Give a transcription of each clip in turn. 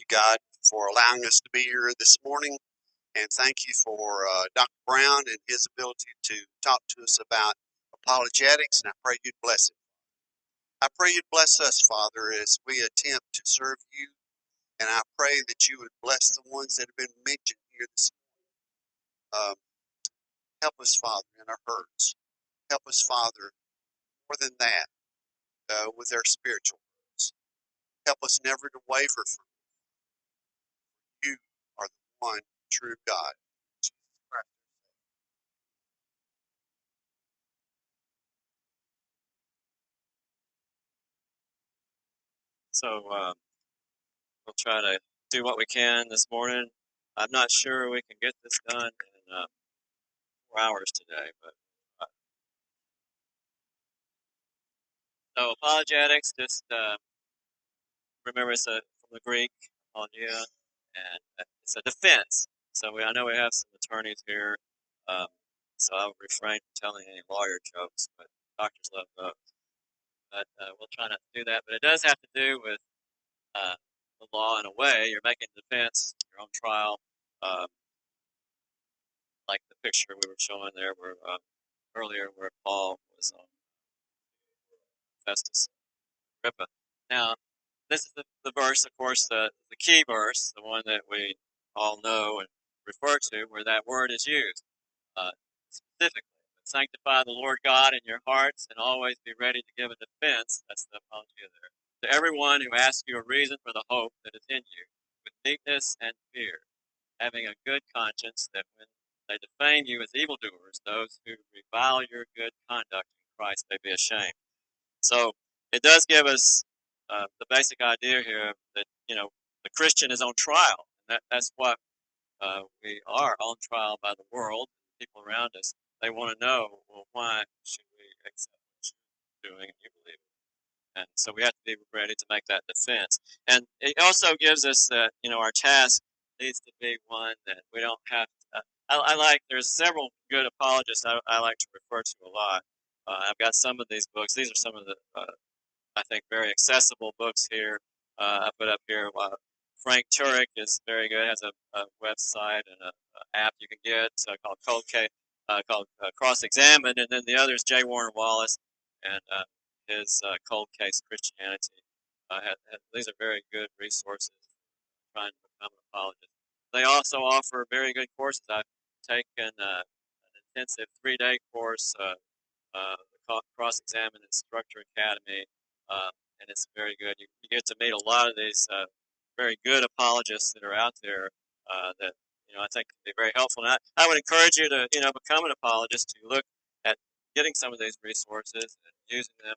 you, God, for allowing us to be here this morning. And thank you for Dr. Brown and his ability to talk to us about apologetics. And I pray you'd bless him. I pray you'd bless us, Father, as we attempt to serve you. And I pray that you would bless the ones that have been mentioned here this morning. Help us, Father, in our hurts. Help us, Father, more than that, with our spiritual hurts. Help us never to waver from you. You are the one true God. Jesus Christ. So we'll try to do what we can this morning. I'm not sure we can get this done in 4 hours today, but so apologetics. Just remember, it's from the Greek apologia, and it's a defense. So I know we have some attorneys here, um, so I'll refrain from telling any lawyer jokes, but doctors love those. But we'll try not to do that. But it does have to do with uh, the law in a way. You're making defense, your own trial, um, like the picture we were showing there, where earlier where Paul was on Festus Agrippa. Now, this is the verse, of course, the key verse, the one that we all know and refer to, where that word is used uh, specifically. Sanctify the Lord God in your hearts, and always be ready to give a defense. That's the apologia there. To everyone who asks you a reason for the hope that is in you, with meekness and fear, having a good conscience, that when they defame you as evildoers, those who revile your good conduct in Christ may be ashamed. So it does give us the basic idea here that the Christian is on trial. That's what we are on trial by the world, people around us. They want to know, well, why should we accept what you're doing and you believe it? And so we have to be ready to make that defense. And it also gives us that our task needs to be one that we don't have. I like. There's several good apologists I like to refer to a lot. I've got some of these books. These are some of the I think very accessible books here. I put up here. Frank Turek is very good. Has a website and a app you can get called Cross Examined, and then the other is J. Warner Wallace and his Cold Case Christianity. These are very good resources for trying to become an apologist. They also offer very good courses. I've taken an intensive 3-day course, the Cross Examined Instructor Academy, and it's very good. You get to meet a lot of these very good apologists that are out there that I think can be very helpful. And I would encourage you to become an apologist, to look at getting some of these resources and using them.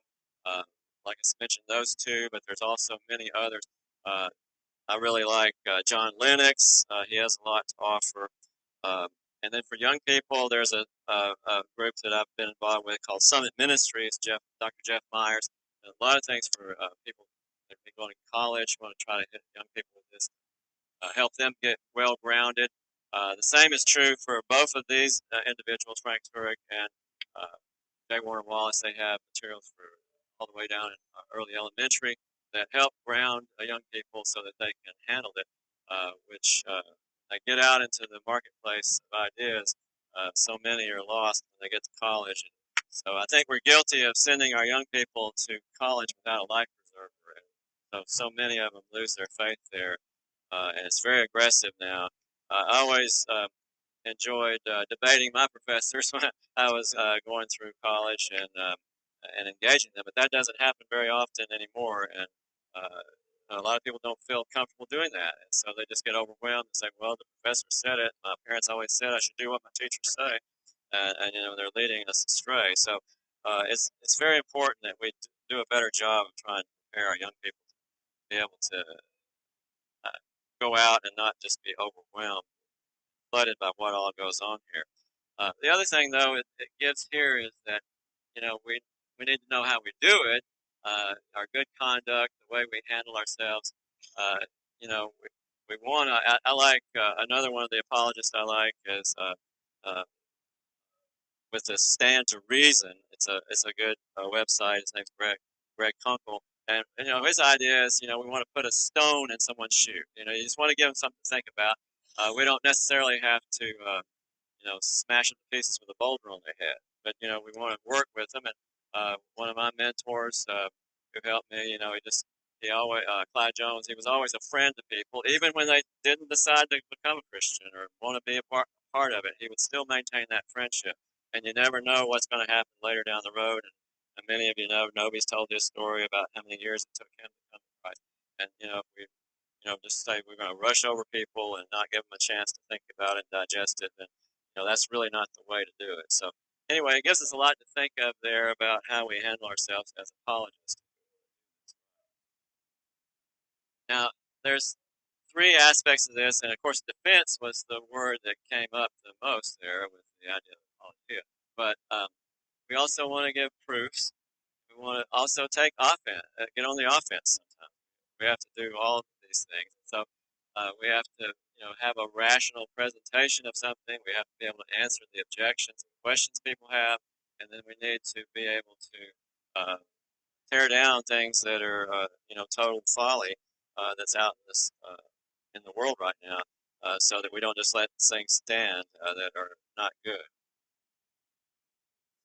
Like I mentioned, those two, but there's also many others. I really like John Lennox. He has a lot to offer. Um, and then for young people, there's a group that I've been involved with called Summit Ministries. Dr. Jeff Myers. And a lot of things for people that are going to college, want to try to hit young people with this, help them get well grounded. The same is true for both of these individuals, Frank Turek and J. Warner Wallace. They have materials for all the way down in early elementary that help ground young people so that they can handle it, which they get out into the marketplace of ideas. So many are lost when they get to college. And so I think we're guilty of sending our young people to college without a life preserver. So many of them lose their faith there, and it's very aggressive now. I always enjoyed debating my professors when I was going through college and engaging them, but that doesn't happen very often anymore. And a lot of people don't feel comfortable doing that, and so they just get overwhelmed and say, "Well, the professor said it. My parents always said I should do what my teachers say," and they're leading us astray. So it's very important that we do a better job of trying to prepare our young people to be able to go out and not just be overwhelmed, flooded by what all goes on here. The other thing, though, it gives here is that we need to know how we do it, our good conduct, the way we handle ourselves. Uh, we want to. I like another one of the apologists I like is uh, with the Stand to Reason. It's a good website. His name's Greg Kunkel. And his idea is, we want to put a stone in someone's shoe. You just want to give them something to think about. We don't necessarily have to, smash them to pieces with a boulder on their head. But we want to work with them. And one of my mentors who helped me, he always Clyde Jones. He was always a friend to people, even when they didn't decide to become a Christian or want to be a part of it. He would still maintain that friendship. And you never know what's going to happen later down the road. And many of you know, Nobody's told this story about how many years it took him to come to Christ. And if we, just say we're going to rush over people and not give them a chance to think about it and digest it, then that's really not the way to do it. So anyway, it gives us a lot to think of there about how we handle ourselves as apologists. Now, there's three aspects of this, and of course, defense was the word that came up the most there with the idea of apologia. But we also want to give proofs. We want to also take offense, get on the offense sometimes. We have to do all of these things. So we have to, have a rational presentation of something. We have to be able to answer the objections and questions people have, and then we need to be able to tear down things that are, total folly that's out in the world right now, so that we don't just let things stand that are not good.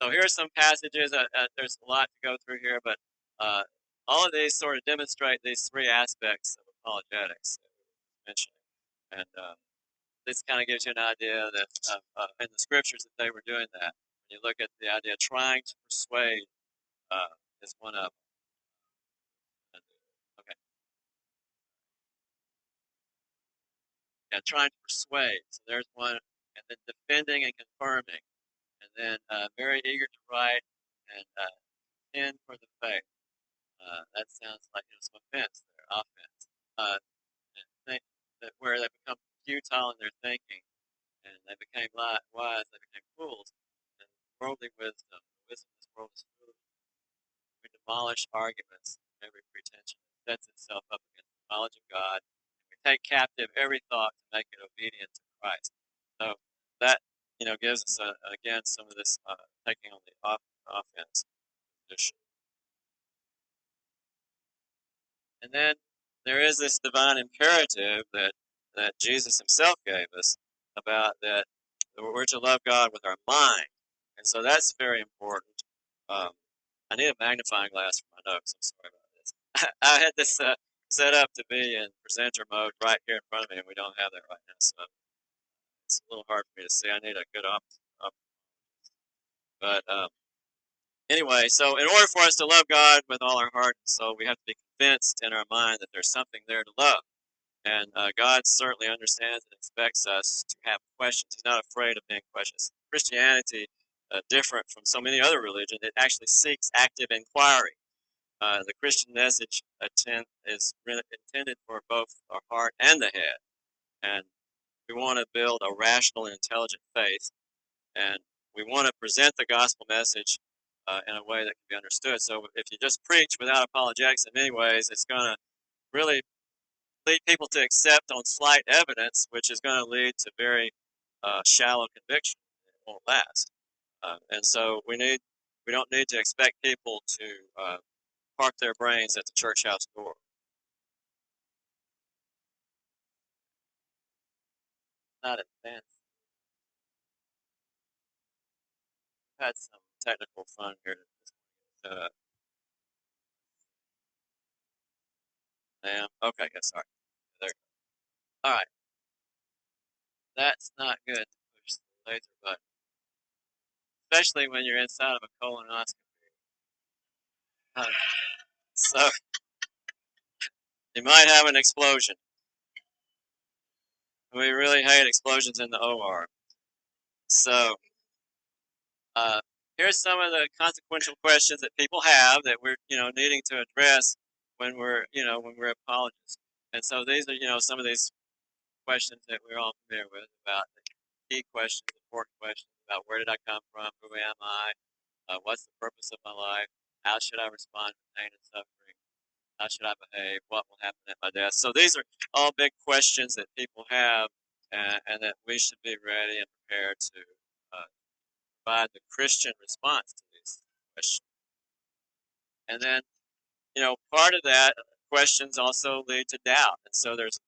So here are some passages. There's a lot to go through here, but all of these sort of demonstrate these three aspects of apologetics that we were mentioning. And this kind of gives you an idea that in the scriptures that they were doing that. When you look at the idea, trying to persuade is one of them. Okay. Yeah, trying to persuade. So there's one, and then defending and confirming, and then very eager to write and tend for the faith. That sounds like some offense there, offense. And think that where they become futile in their thinking, and they became wise, they became fools. And worldly wisdom, the wisdom of this world is foolish. We demolish arguments, every pretension that sets itself up against the knowledge of God. And we take captive every thought to make it obedient to Christ. So that gives us again some of this taking on the offense position. And then there is this divine imperative that Jesus himself gave us about that we're to love God with our mind. And so that's very important. I need a magnifying glass for my notes. I'm sorry about this. I had this set up to be in presenter mode right here in front of me, and we don't have that right now. So it's a little hard for me to see. I need a good op. But anyway, so in order for us to love God with all our heart and soul, we have to be convinced in our mind that there's something there to love. And God certainly understands and expects us to have questions. He's not afraid of being questions. Christianity, different from so many other religions, it actually seeks active inquiry. The Christian message is really intended for both our heart and the head. And we want to build a rational and intelligent faith. And we want to present the gospel message in a way that can be understood. So if you just preach without apologetics in many ways, it's going to really lead people to accept on slight evidence, which is going to lead to very shallow conviction. It won't last. And so we don't need to expect people to park their brains at the church house door. Not advanced. We've had some technical fun here. Okay, yes, sorry. There. All right. That's not good to push the laser button, especially when you're inside of a colonoscopy. So you might have an explosion. We really hate explosions in the OR. So here's some of the consequential questions that people have that we're needing to address when we're apologists. And so these are some of these questions that we're all familiar with about the key questions, important questions about where did I come from, who am I, what's the purpose of my life, how should I respond to pain and suffering, how should I behave, what will happen at my death. So these are all big questions that people have, and that we should be ready and prepared to provide the Christian response to these questions. And then part of that questions also lead to doubt, and so there's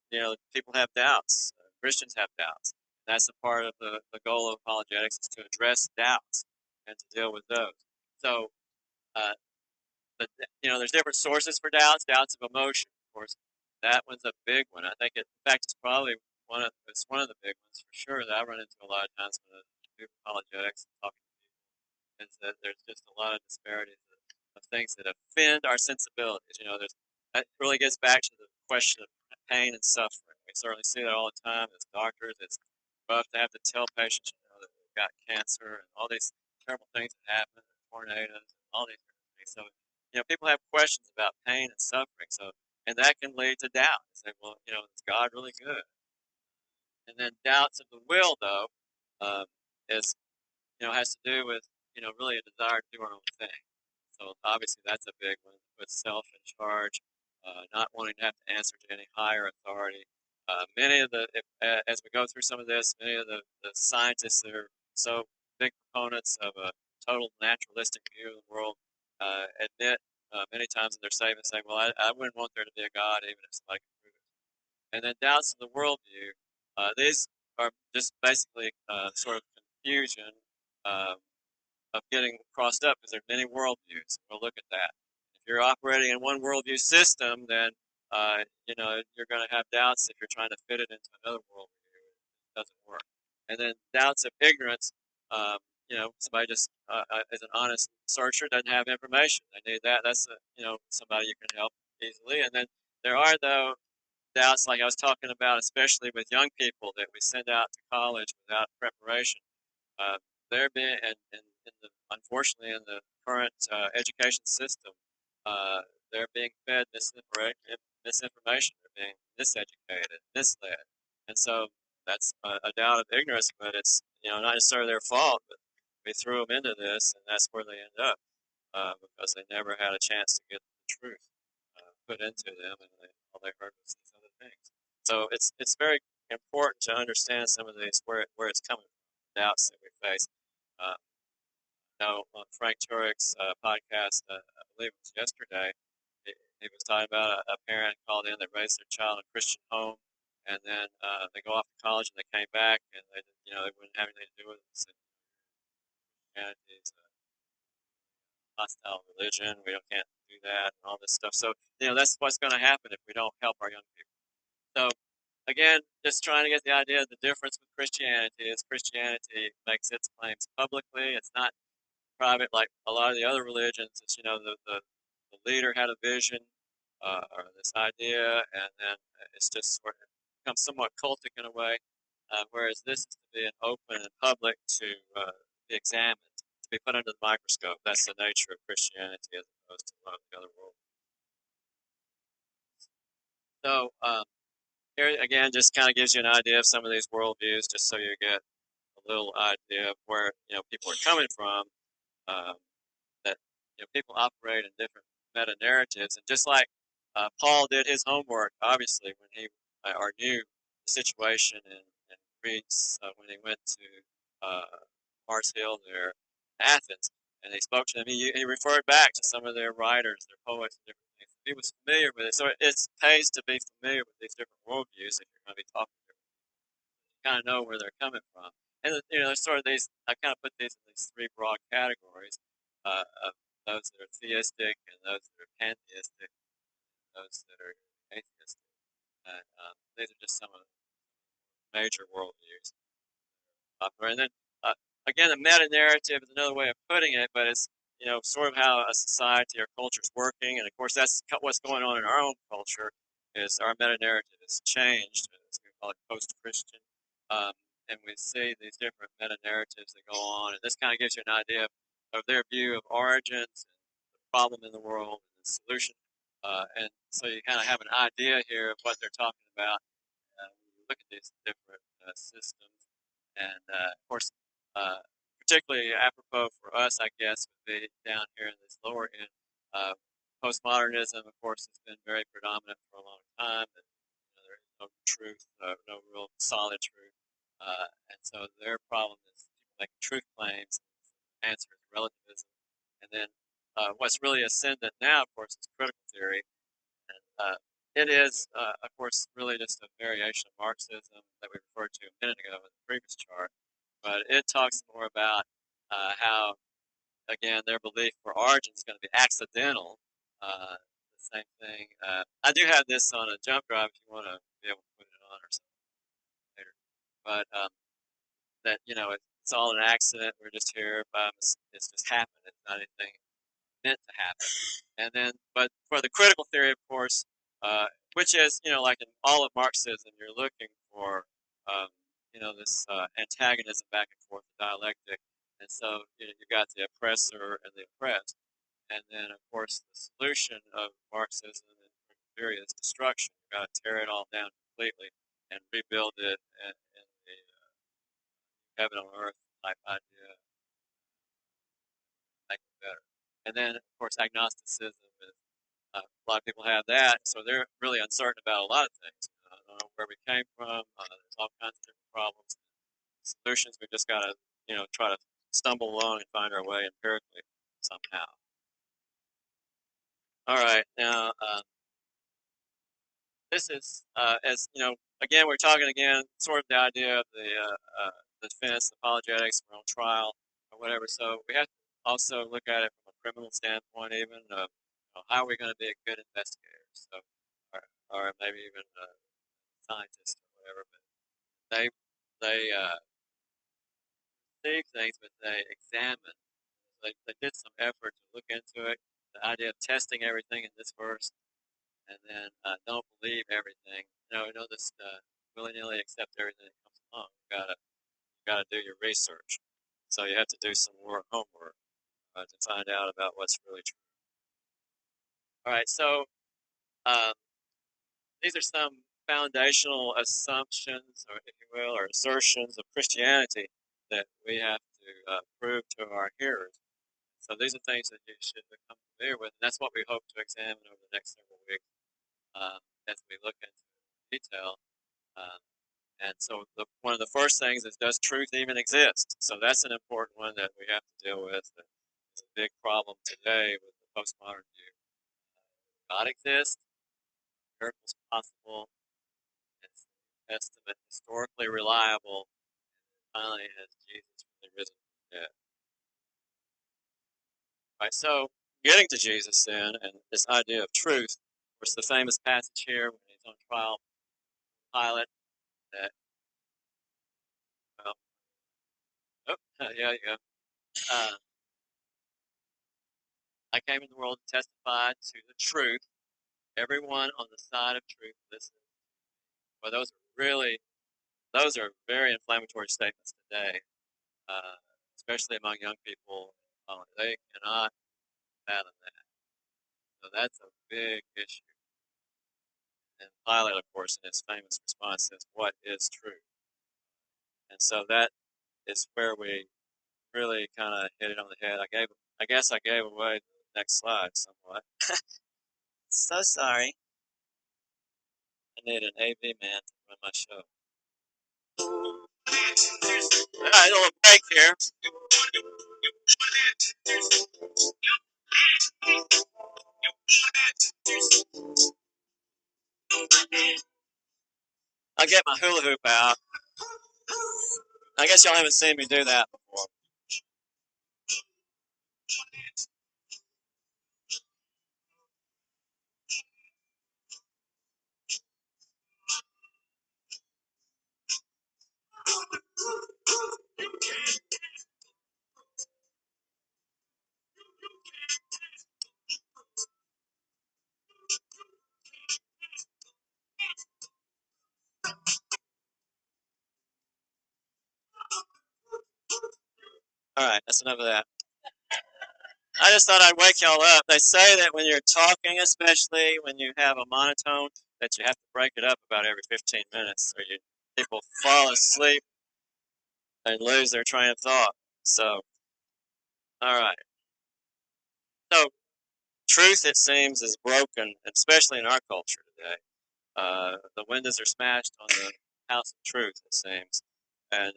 people have doubts, Christians have doubts. And that's a part of the goal of apologetics is to address doubts and to deal with those. So, uh, but there's different sources for doubts. Doubts of emotion, of course, that one's a big one. I think, in fact, it's probably one of the big ones for sure that I run into a lot of times when I do apologetics and talking to people. Is that there's just a lot of disparities of things that offend our sensibilities. That really gets back to the question of pain and suffering. We certainly see that all the time as doctors. It's rough to have to tell patients that they've got cancer and all these terrible things that happen, tornadoes, and all these things. So people have questions about pain and suffering. So, and that can lead to doubt. Say, well, is God really good? And then doubts of the will, though, is has to do with really a desire to do our own thing. So obviously that's a big one. Put self in charge, not wanting to have to answer to any higher authority. Many of as we go through some of this, many of the scientists that are so big proponents of a total naturalistic view of the world admit many times in their statements saying, well, I wouldn't want there to be a God even if somebody could prove it. And then doubts of the worldview. These are just basically sort of confusion um, of getting crossed up because there are many worldviews. We'll look at that. If you're operating in one worldview system, then you're going to have doubts if you're trying to fit it into another worldview. It doesn't work. And then doubts of ignorance. Somebody just is an honest searcher, doesn't have information. They need that. That's somebody you can help easily. And then there are though doubts, like I was talking about, especially with young people that we send out to college without preparation. Uh, they're being, and unfortunately, in the current education system, they're being fed misinformation. They're being miseducated, misled, and so that's a doubt of ignorance. But it's not necessarily their fault. But we threw them into this, and that's where they end up because they never had a chance to get the truth put into them, and all they heard was these other things. So it's very important to understand some of these where it's coming from, the doubts that we face. Uh, now, on Frank Turek's podcast, I believe it was yesterday, he was talking about a parent called in that raised their child in a Christian home, and then they go off to college and they came back and they wouldn't have anything to do with it. They said, Christianity is a hostile religion. We can't do that and all this stuff. So that's what's going to happen if we don't help our young people. So again, just trying to get the idea of the difference with Christianity is Christianity makes its claims publicly. It's not private like a lot of the other religions. It's the leader had a vision or this idea, and then it's just sort of becomes somewhat cultic in a way. Whereas this is to be an open and public to be examined, to be put under the microscope. That's the nature of Christianity as opposed to a lot of the other world. So here again, just kind of gives you an idea of some of these worldviews, just so you get a little idea of where people are coming from. Um, that people operate in different meta narratives, and just like Paul did his homework, obviously when he or knew the situation in Greece when he went to Mars Hill there, Athens, and he spoke to them. He referred back to some of their writers, their poets, and different things. He was familiar with it, so it pays to be familiar with these different worldviews if you're going to be talking to them. You kind of know where they're coming from. And there's sort of these. I kind of put these in these three broad categories of those that are theistic and those that are pantheistic, and those that are atheistic. And these are just some of the major worldviews. And then again, the meta narrative is another way of putting it, but it's sort of how a society or culture is working, and of course that's what's going on in our own culture. Is our meta narrative has changed? As we call it post-Christian, and we see these different meta narratives that go on, and this kind of gives you an idea of their view of origins and the problem in the world and the solution, and so you kind of have an idea here of what they're talking about when you look at these different systems. And of course, particularly apropos for us, I guess, would be down here in this lower end. Postmodernism, of course, has been very predominant for a long time, and there is no truth, no real solid truth. And so their problem is people making truth claims, answers relativism, and then what's really ascendant now, of course, is critical theory. And it is, of course, really just a variation of Marxism that we referred to a minute ago in the previous chart. But it talks more about how, again, their belief for origin is going to be accidental. The same thing. I do have this on a jump drive if you want to be able to put it on or something later. But that, it's all an accident. We're just here by it's just happened. It's not anything meant to happen. And then, but for the critical theory, of course, which is, like in all of Marxism, you're looking for, this antagonism back and forth, the dialectic. And so you got the oppressor and the oppressed. And then, of course, the solution of Marxism and critical theory is destruction. You got to tear it all down completely and rebuild it in the heaven on earth type idea, make it better. And then, of course, agnosticism is a lot of people have that, so they're really uncertain about a lot of things. I don't know where we came from. There's all kinds of different problems, solutions. We just got to, try to stumble along and find our way empirically somehow. All right, now this is, as again, we're talking again, sort of the idea of the defense, apologetics, we're on trial or whatever. So we have to also look at it from a criminal standpoint, even of how are we going to be a good investigator? So, or maybe even a scientist or whatever. But they receive things, but they examine. They did some effort to look into it. The idea of testing everything in this verse, and then don't believe everything. Don't just willy-nilly accept everything that comes along. You gotta do your research. So you have to do some homework to find out about what's really true. All right, so these are some foundational assumptions, or if you will, or assertions of Christianity that we have to prove to our hearers. So these are things that you should become familiar with, and that's what we hope to examine over the next several weeks as we look into detail. And so one of the first things is, does truth even exist? So that's an important one that we have to deal with. It's a big problem today with the postmodern view. God exists, miracles possible, is the New Testament historically reliable, and finally, has Jesus really risen from the dead? Right, so getting to Jesus then, and this idea of truth, of course, the famous passage here when he's on trial, Pilate, that, well, oh, yeah, yeah. I came in the world to testify to the truth. Everyone on the side of truth listens. Well, those are very inflammatory statements today, especially among young people. They cannot fathom that. So that's a big issue. And Pilate, of course, in his famous response says, "What is truth?" And so that is where we really kind of hit it on the head. I guess I gave away the next slide somewhat. So sorry. I need an AV man to run my show. All right, a little break here. I'll get my hula hoop out. I guess y'all haven't seen me do that before. All right, that's enough of that. I just thought I'd wake y'all up. They say that when you're talking, especially when you have a monotone, that you have to break it up about every 15 minutes, or people fall asleep and lose their train of thought. So, all right. So, truth, it seems, is broken, especially in our culture today. The windows are smashed on the house of truth, it seems. And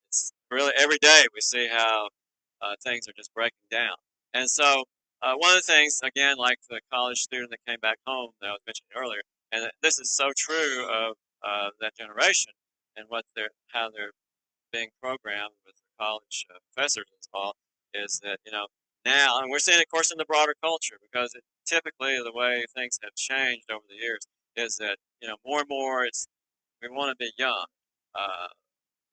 it's really every day we see how things are just breaking down. And so one of the things, again, like the college student that came back home that I was mentioning earlier, and this is so true of that generation and how they're being programmed with the college professors and all, is that now, and we're seeing it, of course, in the broader culture, because typically the way things have changed over the years is that more and more we want to be young. Uh,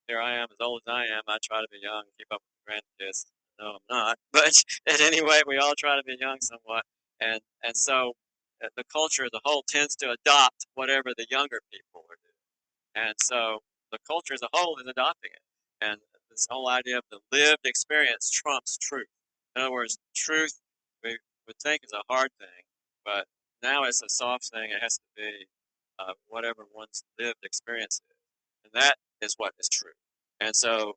Here I am, as old as I am. I try to be young, keep up with the grandkids. No, I'm not. But at any rate, we all try to be young somewhat, and so the culture as a whole tends to adopt whatever the younger people are doing, and so the culture as a whole is adopting it. And this whole idea of the lived experience trumps truth. In other words, truth we would think is a hard thing, but now it's a soft thing. It has to be whatever one's lived experience is, and that is what is true. And so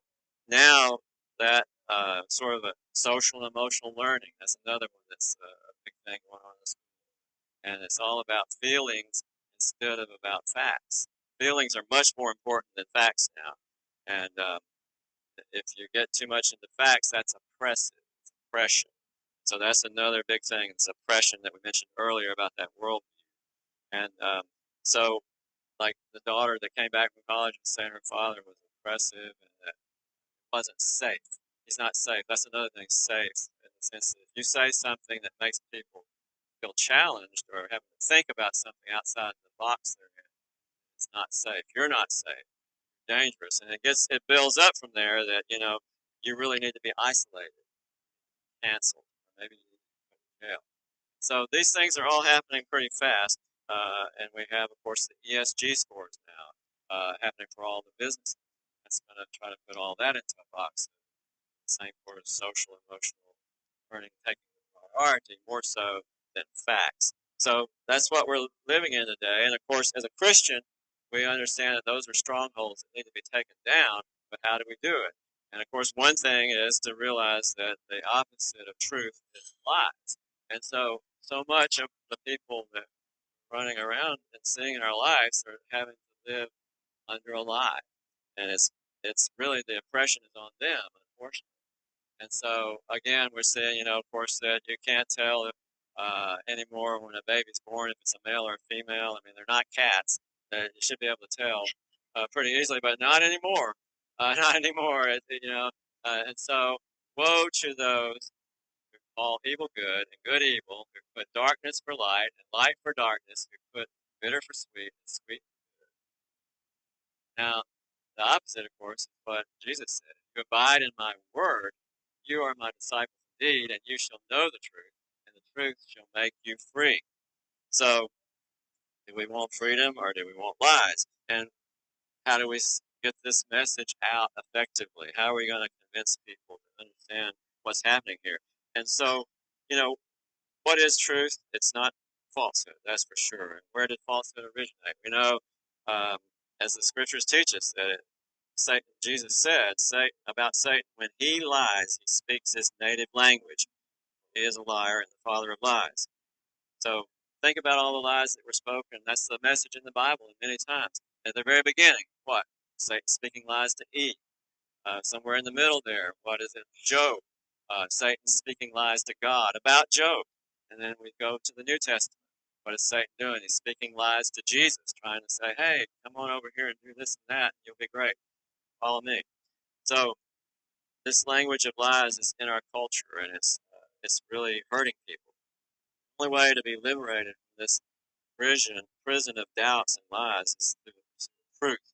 now that sort of a social and emotional learning, that's another one that's a big thing going on in the school. And it's all about feelings instead of about facts. Feelings are much more important than facts now. And if you get too much into facts, that's oppressive. It's oppression. So that's another big thing. It's oppression that we mentioned earlier about that worldview. And so, like the daughter that came back from college and saying her father was oppressive and that wasn't safe. He's not safe. That's another thing, safe, in the sense that if you say something that makes people feel challenged or have to think about something outside the box they're in, it's not safe. You're not safe. You're dangerous. And it builds up from there that, you really need to be isolated, canceled, or maybe you need to go to jail. So these things are all happening pretty fast. And we have, of course, the ESG scores now happening for all the businesses. That's going to try to put all that into a box. Same for social, emotional learning taking the priority more so than facts. So that's what we're living in today. And of course, as a Christian, we understand that those are strongholds that need to be taken down. But how do we do it? And of course, one thing is to realize that the opposite of truth is lies. And so much of the people that are running around and seeing in our lives are having to live under a lie. And it's really the oppression is on them, unfortunately. And so again, we're saying, of course, that you can't tell if anymore when a baby's born if it's a male or a female. I mean, they're not cats. You should be able to tell pretty easily, but not anymore. Not anymore. And so woe to those who call evil good and good evil, who put darkness for light and light for darkness, who put bitter for sweet and sweet for bitter. Now, the opposite, of course, is what Jesus said. If you abide in my word, you are my disciples indeed, and you shall know the truth, and the truth shall make you free. So, do we want freedom or do we want lies? And how do we get this message out effectively? How are we going to convince people to understand what's happening here? And so, what is truth? It's not falsehood, that's for sure. And where did falsehood originate? We know, as the scriptures teach us, that Jesus said about Satan, when he lies, he speaks his native language. He is a liar and the father of lies. So think about all the lies that were spoken. That's the message in the Bible many times. At the very beginning, what? Satan speaking lies to Eve. Somewhere in the middle there, what is it? Job. Satan speaking lies to God about Job. And then we go to the New Testament. What is Satan doing? He's speaking lies to Jesus, trying to say, hey, come on over here and do this and that, and you'll be great. Follow me. So this language of lies is in our culture, and it's really hurting people. The only way to be liberated from this prison of doubts and lies is through truth.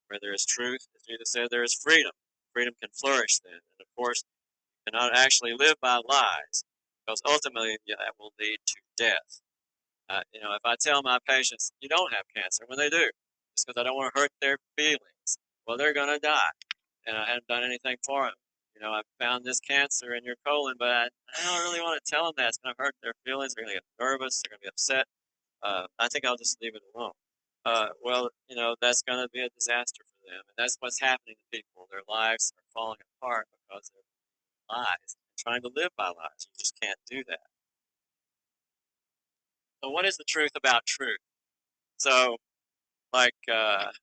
Where there is truth, as Jesus said, there is freedom. Freedom can flourish then, and of course, you cannot actually live by lies, because ultimately that will lead to death. If I tell my patients you don't have cancer when they do, just because I don't want to hurt their feelings, well, they're going to die, and I haven't done anything for them. I found this cancer in your colon, but I don't really want to tell them that. It's going to hurt their feelings. They're going to get nervous. They're going to be upset. I think I'll just leave it alone. Well, that's going to be a disaster for them, and that's what's happening to people. Their lives are falling apart because they're lies, trying to live by lies. You just can't do that. So, what is the truth about truth? So,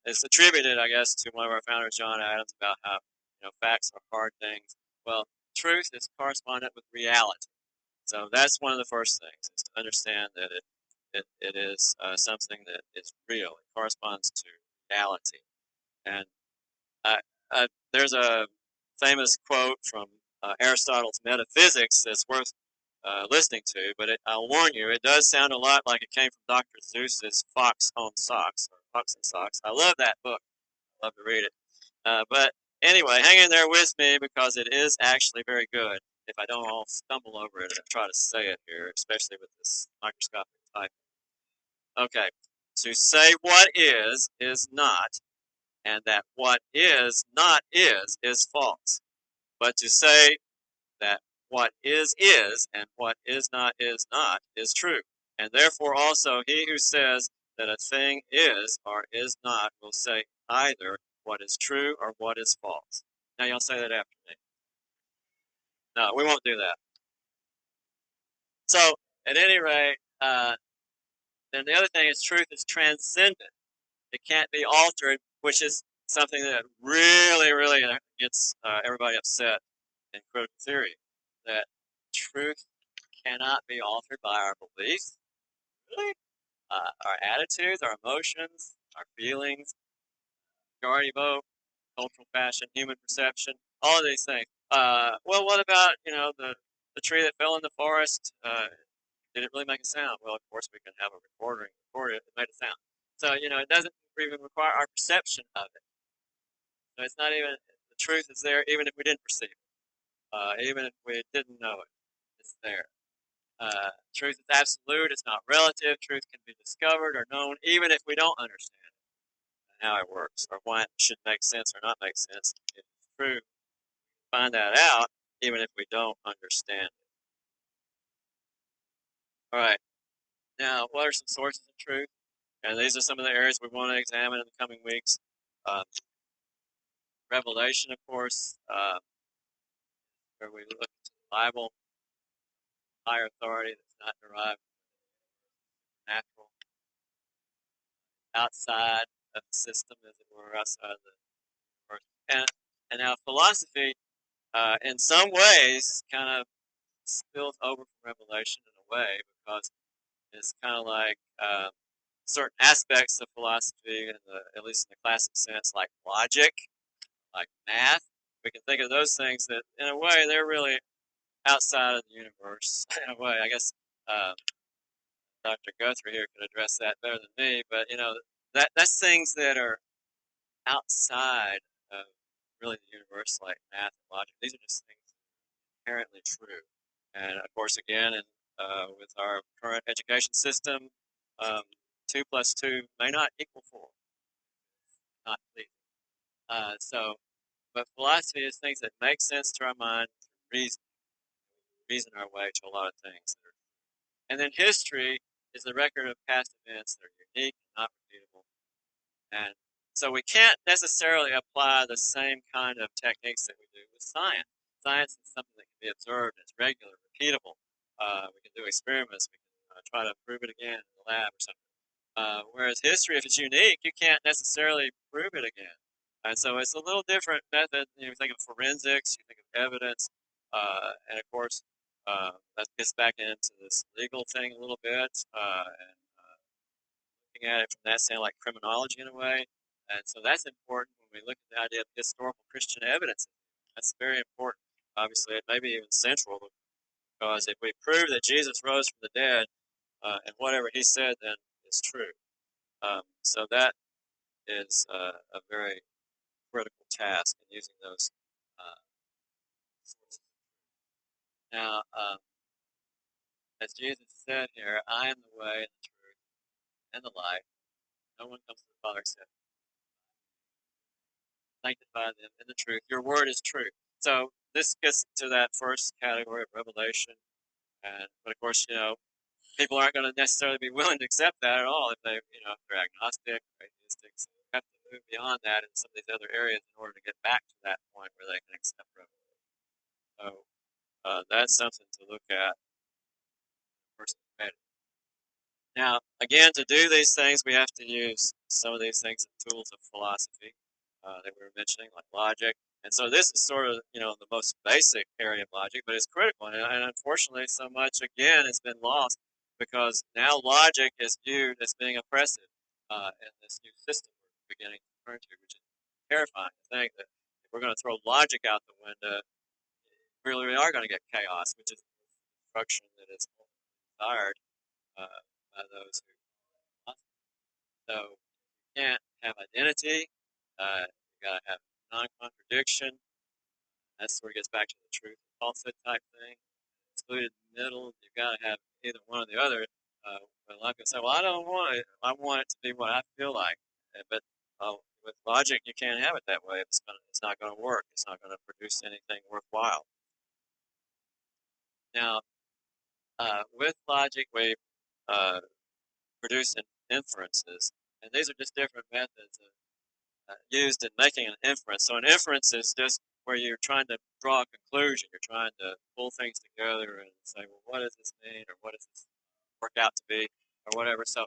it's attributed, I guess, to one of our founders, John Adams, about how facts are hard things. Well, truth is correspondent with reality. So that's one of the first things, is to understand that it is something that is real. It corresponds to reality. And I, there's a famous quote from Aristotle's Metaphysics that's worth listening to, but I'll warn you, it does sound a lot like it came from Dr. Seuss's Fox on Socks, or Fox and Socks. I love that book. I love to read it. But anyway, hang in there with me because it is actually very good. If I don't all stumble over it and try to say it here, especially with this microscopic type. Okay, to say what is not, and that what is not is false. But to say that what is, and what is not, is true. And therefore also he who says that a thing is or is not will say either what is true or what is false. Now y'all say that after me. No, we won't do that. So at any rate, then the other thing is truth is transcendent. It can't be altered, which is something that really, really gets everybody upset in critical theory. That truth cannot be altered by our beliefs, really, our attitudes, our emotions, our feelings, majority vote, cultural fashion, human perception, all of these things. Well, what about the tree that fell in the forest? Did it really make a sound? Well, of course we can have a recorder and record it. It made a sound. So it doesn't even require our perception of it. So it's not even the truth is there, even if we didn't perceive it, even if we didn't know it, it's there. Truth is absolute, it's not relative. Truth can be discovered or known even if we don't understand it and how it works or why it should make sense or not make sense. If it's true, find that out even if we don't understand it. All right, now what are some sources of truth? And these are some of the areas we want to examine in the coming weeks. Revelation, of course, where we look to the Bible, higher authority that's not derived from the natural, outside of the system, as it were, outside of the universe. And now philosophy, in some ways, kind of spills over from Revelation in a way because it's kind of like certain aspects of philosophy, at least in the classic sense, like logic, like math. We can think of those things that, in a way, they're really outside of the universe. In a way, I guess Dr. Guthrie here could address that better than me. But that's things that are outside of really the universe, like math and logic. These are just things inherently true. And of course, again, with our current education system, 2 plus 2 may not equal 4. Not pleasing. But philosophy is things that make sense to our mind through reason our way to a lot of things. And then history is the record of past events that are unique and not repeatable. And so we can't necessarily apply the same kind of techniques that we do with science. Science is something that can be observed, it's regular, repeatable. We can do experiments, we can try to prove it again in the lab or something. Whereas history, if it's unique, you can't necessarily prove it again. And so it's a little different method. You think of forensics, you think of evidence, and of course, that gets back into this legal thing a little bit, and looking at it from that standpoint, like criminology in a way. And so that's important when we look at the idea of historical Christian evidence. That's very important. Obviously, it may be even central because if we prove that Jesus rose from the dead and whatever he said then is true. So that is a very critical task in using those sources. Now, as Jesus said here, I am the way and the truth and the life. No one comes to the Father except sanctify them in the truth. Your word is truth. So this gets to that first category of revelation. But of course, people aren't going to necessarily be willing to accept that at all if if they're agnostic or atheistic. So we have to move beyond that in some of these other areas in order to get back to that point where they can accept revelation. So that's something to look at. Now, again, to do these things, we have to use some of these things as tools of philosophy. that we were mentioning, like logic. And so this is sort of, the most basic area of logic, but it's critical. And unfortunately, so much, again, has been lost because now logic is viewed as being oppressive in this new system we're beginning to turn to, which is terrifying to think that if we're going to throw logic out the window, really we are going to get chaos, which is destruction that is desired by those who want it. So you can't have identity. You got to have non-contradiction. That's where it gets back to the truth and falsehood type thing. Excluded in the middle. You've got to have either one or the other. But a lot of people say, "Well, I don't want it. I want it to be what I feel like." But with logic, you can't have it that way. It's not going to work. It's not going to produce anything worthwhile. Now, with logic, we produce inferences, and these are just different methods used in making an inference. So an inference is just where you're trying to draw a conclusion. You're trying to pull things together and say, well, what does this mean, or what does this work out to be, or whatever. So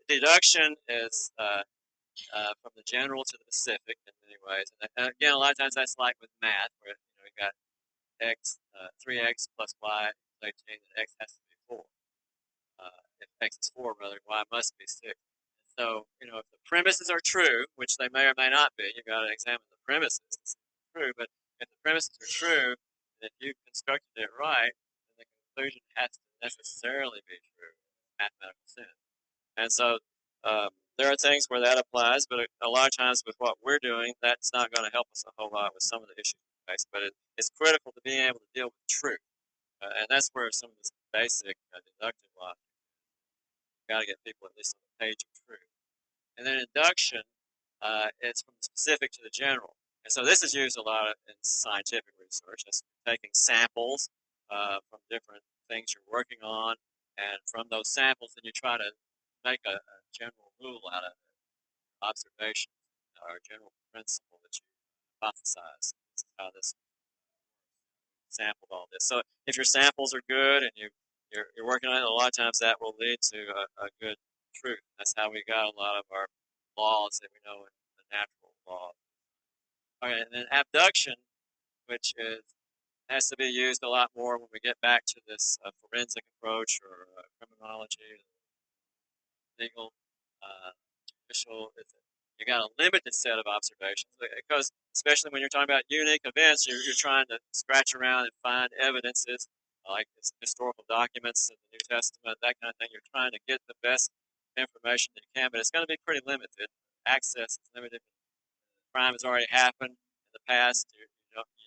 deduction is from the general to the specific in many ways. And again, a lot of times that's like with math, where you got x, 3x plus y is 18, and x has to be 4. If x is 4, rather, y must be 6. So, if the premises are true, which they may or may not be, you've got to examine the premises to see if they're true. But if the premises are true, and if you've constructed it right, then the conclusion has to necessarily be true in mathematical sense. And so there are things where that applies, but a lot of times with what we're doing, that's not going to help us a whole lot with some of the issues we face. But it's critical to being able to deal with truth. And that's where some of this basic deductive logic, you've got to get people at least on the page of truth. And then induction, it's from the specific to the general. And so this is used a lot in scientific research. That's taking samples from different things you're working on, and from those samples, then you try to make a general rule out of it, observation, or a general principle that you hypothesize. This is how this sampled all this. So if your samples are good and you're working on it, a lot of times that will lead to a good truth. That's how we got a lot of our laws that we know in the natural law. Okay, and then abduction, which has to be used a lot more when we get back to this forensic approach, or criminology, legal, judicial. You got a limited set of observations, because especially when you're talking about unique events, you're trying to scratch around and find evidences like historical documents in the New Testament, that kind of thing. You're trying to get the best information that you can, but it's going to be pretty limited. Access is limited. Crime has already happened in the past. You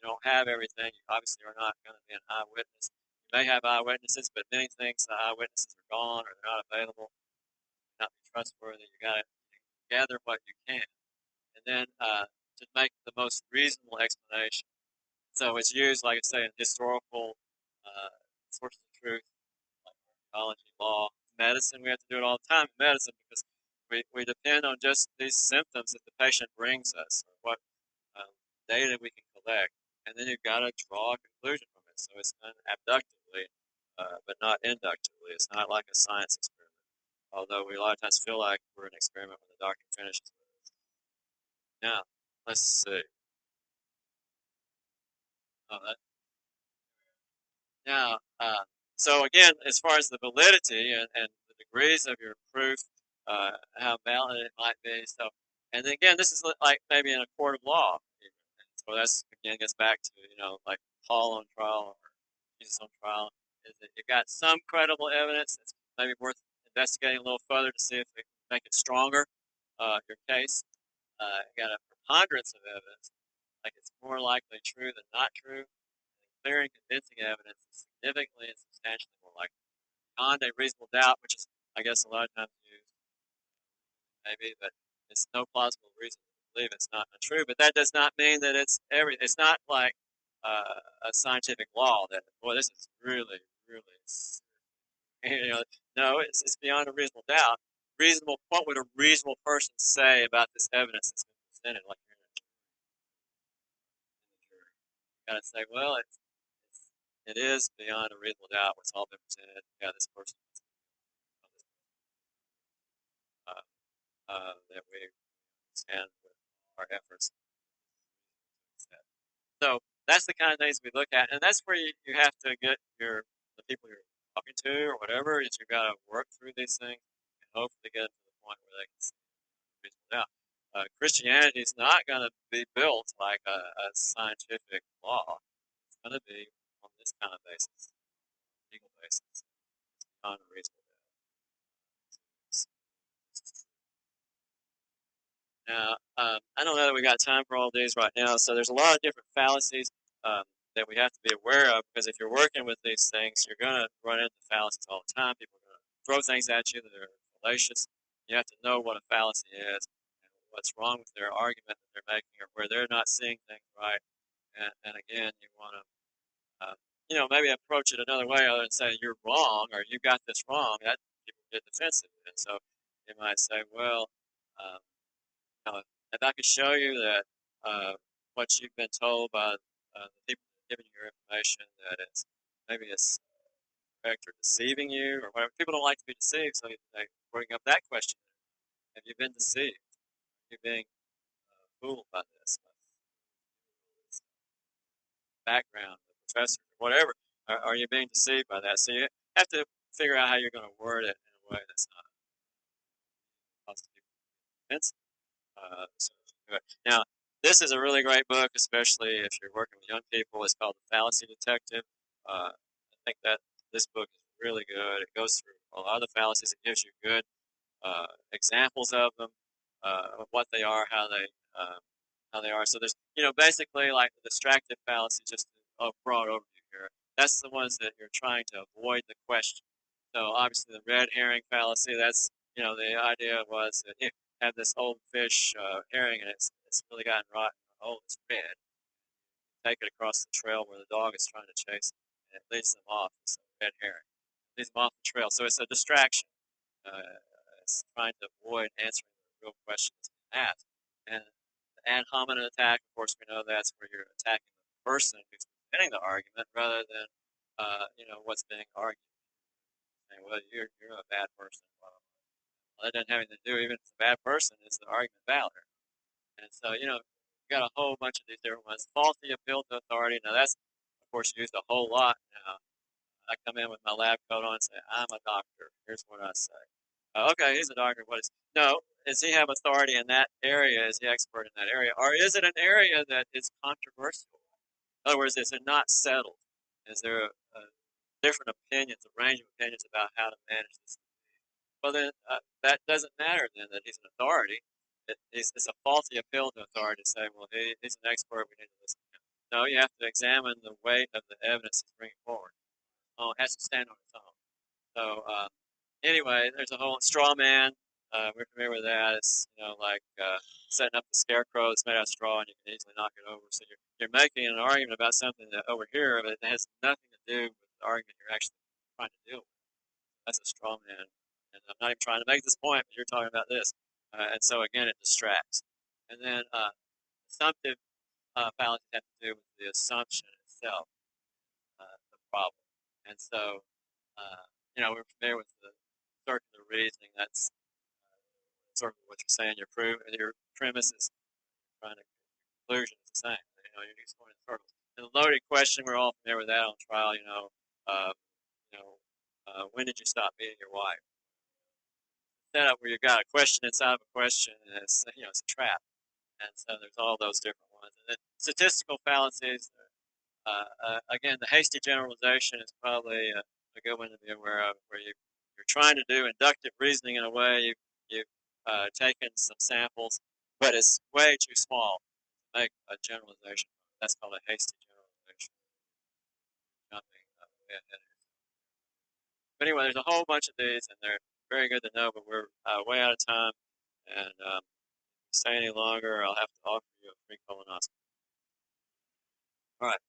don't have everything. You obviously are not going to be an eyewitness. You may have eyewitnesses, but many things the eyewitnesses are gone, or they're not available, not be trustworthy. You got to gather what you can, and then to make the most reasonable explanation. So it's used, like I say, in historical sources of truth, like archaeology, law, medicine. We have to do it all the time in medicine, because we depend on just these symptoms that the patient brings us, or what data we can collect, and then you've got to draw a conclusion from it. So it's done abductively, but not inductively. It's not like a science experiment, although we a lot of times feel like we're an experiment when the doctor finishes with us. Now, let's see. Oh, now, so again, as far as the validity and the degrees of your proof, how valid it might be. So, and then again, this is like maybe in a court of law. So that's, again, gets back to, like Paul on trial, or Jesus on trial, is that you've got some credible evidence that's maybe worth investigating a little further to see if we can make it stronger, your case. You got a preponderance of evidence, like it's more likely true than not true. Clear and convincing evidence is significantly and substantially more likely. Beyond a reasonable doubt, which is, I guess, a lot of times used, maybe, but it's no plausible reason to believe it's not untrue. But that does not mean that it's It's not like a scientific law that, boy, this is really, really, no, it's beyond a reasonable doubt. Reasonable. What would a reasonable person say about this evidence that's been presented? Like you're in the jury, you got to say, well, it is beyond a reasonable doubt what's all been presented. Yeah, this person that we and with our efforts. So that's the kind of things we look at, and that's where you have to get the people you're talking to or whatever is you've got to work through these things and hopefully get to the point where they can see it reasonable doubt. Christianity is not going to be built like a scientific law. It's going to be on this kind of basis, legal basis. It's beyond a reasonable doubt. Now, I don't know that we got time for all these right now. So there's a lot of different fallacies that we have to be aware of, because if you're working with these things, you're going to run into fallacies all the time. People are going to throw things at you that are fallacious. You have to know what a fallacy is and what's wrong with their argument that they're making, or where they're not seeing things right. And again, you want to, maybe approach it another way other than saying you're wrong or you got this wrong. That people get defensive. And so you might say, well, um, if I could show you that what you've been told by the people giving you your information, that it's correct or deceiving you or whatever. People don't like to be deceived, so they bring up that question: have you been deceived? Are you being fooled by this background, the professor, whatever? Are you being deceived by that? So you have to figure out how you're going to word it in a way that's not cause people offensive. So now, this is a really great book, especially if you're working with young people. It's called The Fallacy Detective. I think that this book is really good. It goes through a lot of the fallacies. It gives you good examples of them, of what they are, how they are. So there's, basically like the distractive fallacy, just a broad overview here. That's the ones that you're trying to avoid the question. So obviously the red herring fallacy, that's, the idea was that you have this old fish herring and it's really gotten rotten. Oh, it's red. Take it across the trail where the dog is trying to chase it, and it leads them off. It's a red herring. It leads them off the trail. So it's a distraction. It's trying to avoid answering the real questions asked. And the ad hominem attack, of course, we know that's where you're attacking the person who's presenting the argument rather than, what's being argued. Saying, well, you're a bad person. Well, that doesn't have anything to do, even if it's a bad person, is the argument valid? And so, you got a whole bunch of these different ones. Faulty appeal to authority. Now, that's, of course, used a whole lot now. I come in with my lab coat on and say, I'm a doctor. Here's what I say. Okay, he's a doctor. What is? No, does he have authority in that area? Is he expert in that area? Or is it an area that is controversial? In other words, is it not settled? Is there different opinions, a range of opinions about how to manage this? Well, then that doesn't matter then that he's an authority. It's a faulty appeal to authority to say, well, he's an expert, we need to listen to him. No, you have to examine the weight of the evidence he's bringing forward. Oh, it has to stand on its own. So anyway, there's a whole straw man. We're familiar with that. It's like setting up the scarecrow that's made out of straw, and you can easily knock it over. So you're making an argument about something that over here, but it has nothing to do with the argument you're actually trying to deal with. That's a straw man, and I'm not even trying to make this point, but you're talking about this, and so again, it distracts. And then assumptive fallacies have to do with the assumption itself, the problem, and so we're familiar with the circular reasoning. That's sort of what you're saying. Your premise is trying to conclusion is the same. You're just going in circles. And the loaded question, we're all familiar with that on trial. When did you stop beating your wife? Setup where you got a question inside of a question, and it's it's a trap. And so there's all those different ones. And then statistical fallacies. Again, the hasty generalization is probably a good one to be aware of, where you're trying to do inductive reasoning in a way. You've taken some samples, but it's way too small to make a generalization. That's called a hasty generalization. Jumping way ahead. But anyway, there's a whole bunch of these, and they're very good to know, but we're way out of time. And if you stay any longer, I'll have to offer you a free colonoscopy. All right.